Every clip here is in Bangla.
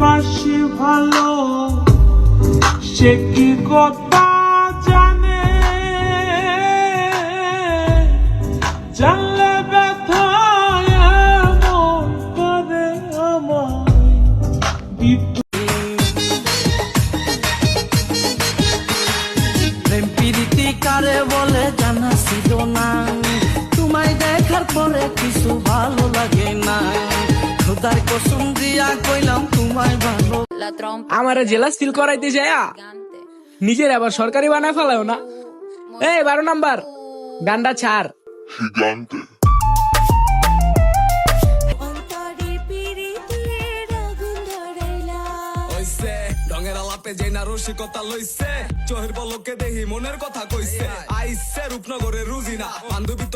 পাশে ভালো সে কি কথা জানে, জানলে ব্যথা এমন করে আমায় প্রেম প্রীতি কারে বলে জানা ছিল না, তোমায় দেখার পরে কিছু ভালো লাগে না, খোদার কসম দিয়া কইলাম তোমায় ভালো। আমার জেলাস ফিল করাইতে যায় নিজের আবার সরকারি বানায় ফেলাও না। এই 12 নাম্বার গানটা ছাড়। রঙের আলাপে যে না রসিকতা লইছে, চোহের বলকে দেহি মনের কথা কইছে, আইসে রূপনগরের রুজিনা বান্ধবী।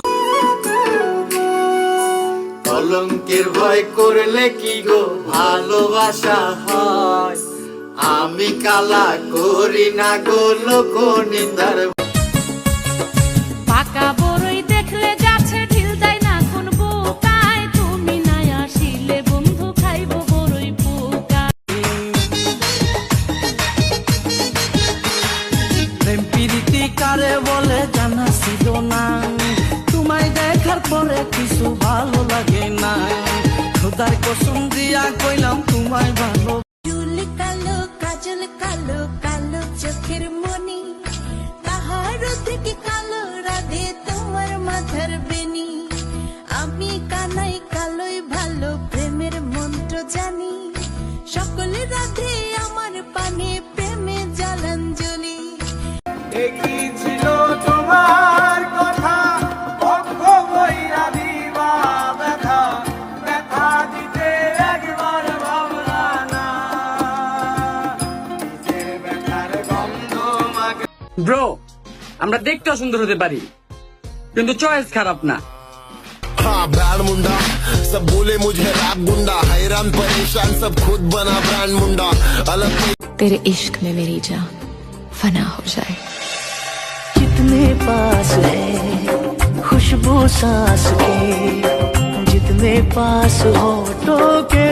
কলঙ্কের ভয় করলে কি গো ভালোবাসা হয়, আমি কালা করি না গো লোক নিন্দার। পাকা বড়ই দেখলে গাছে ঢিল দেয় না কোন বোকায়, তুমি না আসিলে বন্ধু খাইব বড়ই পোকা। প্রেম প্রীতি কারে বলে জানা ছিল না, তোমায় দেখার পরে কিছু ভালো লাগে না, খোদার কসম দিয়া কইলাম তোমায় ভালো। চুল কালো কাজল কালো কালো চোখের মনি, তাহার থেকে কালো রাধে তোমার মাথার বেনি। আমি কানাই কালোই ভালো প্রেমের মন্ত্র জানি, সকল রাধে আমার পানে প্রেমে জলাঞ্জলি। কি ছিল তোমার কথা পক্ষ কইরা দিবা ব্যথা, ব্যথা দিতে একবার ভাবলা না, নিজের ব্যথার গন্ধ মাগে। ব্রো আমরা দেখতেও সুন্দর হতে পারি কিন্তু চয়েস খারাপ না। हाँ ब्रांड मुंडा सब बोले मुझे रैप गुंडा, हैरान परेशान सब खुद बना ब्रांड मुंडा अलग। तेरे इश्क में मेरी जान फना हो जाए। जितने पास है खुशबू सांस के, जितने पास होठों के